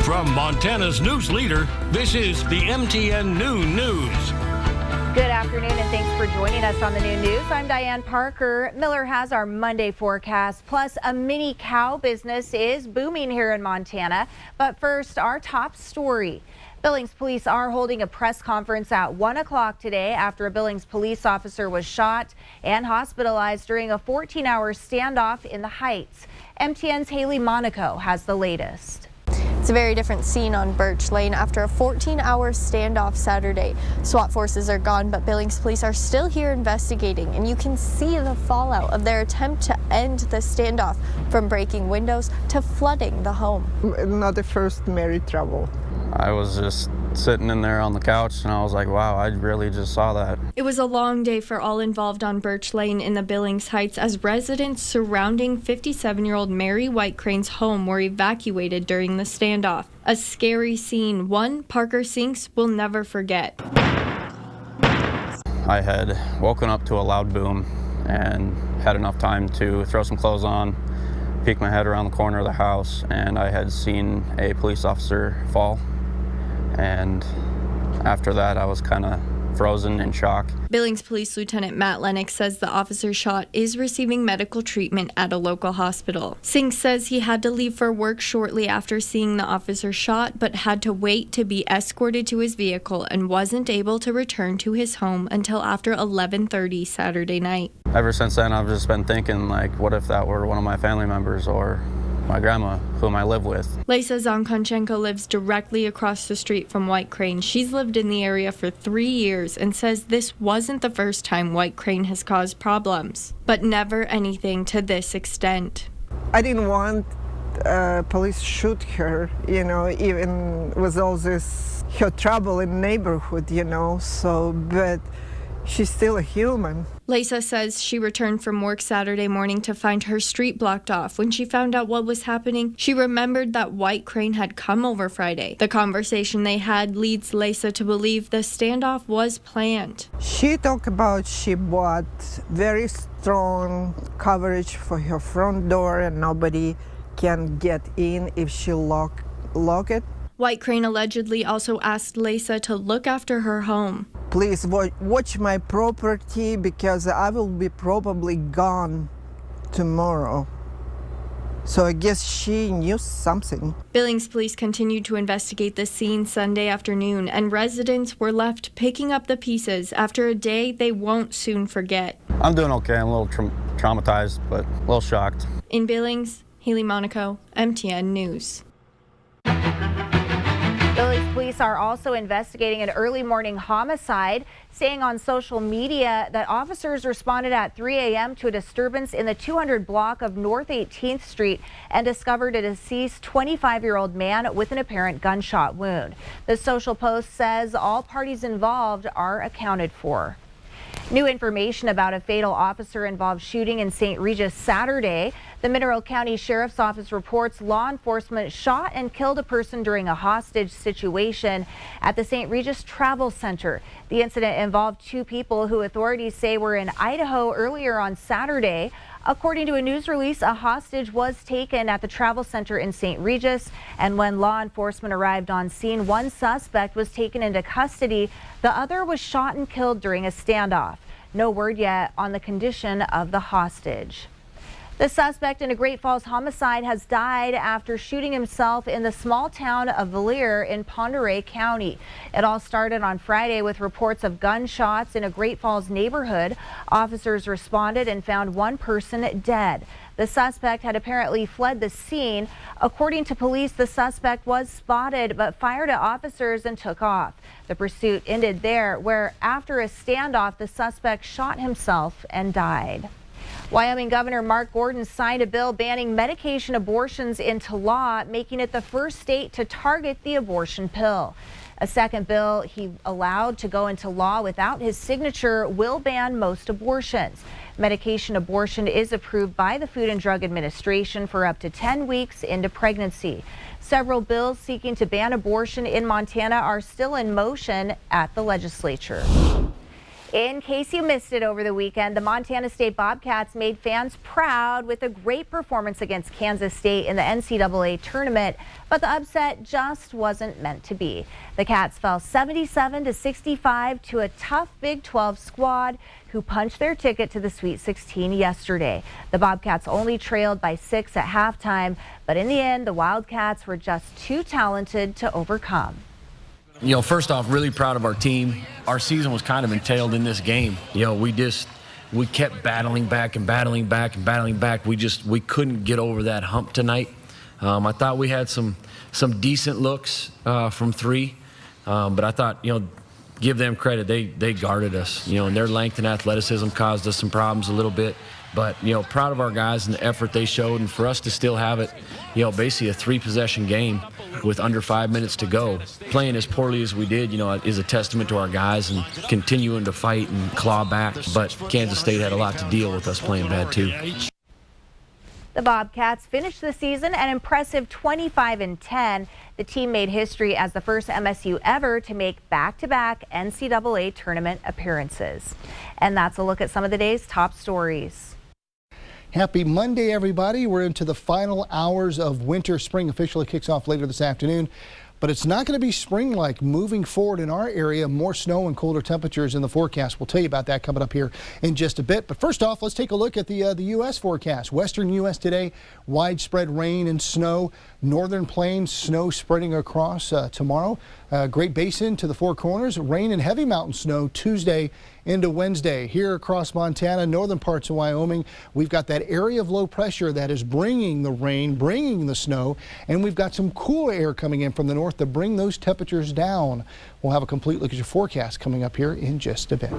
From Montana's news leader, this is the MTN Noon News. Good afternoon and thanks for joining us on the Noon News. I'm Diane Parker. Miller has our Monday forecast. Plus, a mini cow business is booming here in Montana. But first, our top story. Billings police are holding a press conference at 1 o'clock today after a Billings police officer was shot and hospitalized during a 14-hour standoff in the Heights. MTN's Haley Monaco has the latest. It's a very different scene on Birch Lane after a 14-hour standoff Saturday. SWAT forces are gone, but Billings police are still here investigating, and you can see the fallout of their attempt to end the standoff, from breaking windows to flooding the home. Not the first married trouble. I was just sitting in there on the couch and I was like, wow, I really just saw that. It was a long day for all involved on Birch Lane in the Billings Heights as residents surrounding 57-year-old Mary White Crane's home were evacuated during the standoff. A scary scene, one Parker Sinks will never forget. I had woken up to a loud boom and had enough time to throw some clothes on, peek my head around the corner of the house, and I had seen a police officer fall. And after that, I was kind of frozen in shock. Billings Police Lieutenant Matt Lennox says the officer shot is receiving medical treatment at a local hospital. Singh says he had to leave for work shortly after seeing the officer shot, but had to wait to be escorted to his vehicle and wasn't able to return to his home until after 11:30 Saturday night. Ever since then, I've just been thinking, like, what if that were one of my family members or my grandma, whom I live with. Lisa Zonkonchenko lives directly across the street from White Crane. She's lived in the area for 3 years and says this wasn't the first time White Crane has caused problems, but never anything to this extent. I didn't want police shoot her, even with all this her trouble in the neighborhood, but she's still a human. Lisa says she returned from work Saturday morning to find her street blocked off. When she found out what was happening, she remembered that White Crane had come over Friday. The conversation they had leads Lisa to believe the standoff was planned. She talked about she bought very strong coverage for her front door and nobody can get in if she lock it. White Crane allegedly also asked Lisa to look after her home. Please watch my property because I will be probably gone tomorrow. So I guess she knew something. Billings police continued to investigate the scene Sunday afternoon, and residents were left picking up the pieces after a day they won't soon forget. I'm doing okay. I'm a little traumatized, but a little shocked. In Billings, Haley Monaco, MTN News. Billings police are also investigating an early morning homicide, saying on social media that officers responded at 3 a.m. to a disturbance in the 200 block of North 18th Street and discovered a deceased 25-year-old man with an apparent gunshot wound. The social post says all parties involved are accounted for. New information about a fatal officer-involved shooting in St. Regis Saturday. The Mineral County Sheriff's Office reports law enforcement shot and killed a person during a hostage situation at the St. Regis Travel Center. The incident involved two people who authorities say were in Idaho earlier on Saturday. According to a news release, a hostage was taken at the travel center in St. Regis, and when law enforcement arrived on scene, one suspect was taken into custody. The other was shot and killed during a standoff. No word yet on the condition of the hostage. The suspect in a Great Falls homicide has died after shooting himself in the small town of Valier in Pend Oreille County. It all started on Friday with reports of gunshots in a Great Falls neighborhood. Officers responded and found one person dead. The suspect had apparently fled the scene. According to police, the suspect was spotted but fired at officers and took off. The pursuit ended there, where after a standoff, the suspect shot himself and died. Wyoming Governor Mark Gordon signed a bill banning medication abortions into law, making it the first state to target the abortion pill. A second bill he allowed to go into law without his signature will ban most abortions. Medication abortion is approved by the Food and Drug Administration for up to 10 weeks into pregnancy. Several bills seeking to ban abortion in Montana are still in motion at the legislature. In case you missed it over the weekend, the Montana State Bobcats made fans proud with a great performance against Kansas State in the NCAA tournament, but the upset just wasn't meant to be. The Cats fell 77-65 to a tough Big 12 squad who punched their ticket to the Sweet 16 yesterday. The Bobcats only trailed by 6 at halftime, but in the end, the Wildcats were just too talented to overcome. You know, first off, really proud of our team. Our season was kind of entailed in this game. You know, we kept battling back and battling back and battling back. We couldn't get over that hump tonight. I thought we had some decent looks from three, but I thought, you know, give them credit. They guarded us, you know, and their length and athleticism caused us some problems a little bit. But, you know, proud of our guys and the effort they showed, and for us to still have it, you know, basically a 3-possession game with under 5 minutes to go, playing as poorly as we did, you know, is a testament to our guys and continuing to fight and claw back. But Kansas State had a lot to deal with us playing bad too. The Bobcats finished the season an impressive 25-10. The team made history as the first MSU ever to make back-to-back NCAA tournament appearances. And that's a look at some of the day's top stories. Happy Monday, everybody. We're into the final hours of winter. Spring officially kicks off later this afternoon. But it's not going to be spring-like moving forward in our area. More snow and colder temperatures in the forecast. We'll tell you about that coming up here in just a bit. But first off, let's take a look at the U.S. forecast. Western U.S. today, widespread rain and snow. Northern Plains, snow spreading across tomorrow. Great Basin to the Four Corners. Rain and heavy mountain snow Tuesday into Wednesday. Here across Montana, northern parts of Wyoming, we've got that area of low pressure that is bringing the rain, bringing the snow, and we've got some cooler air coming in from the north to bring those temperatures down. We'll have a complete look at your forecast coming up here in just a bit.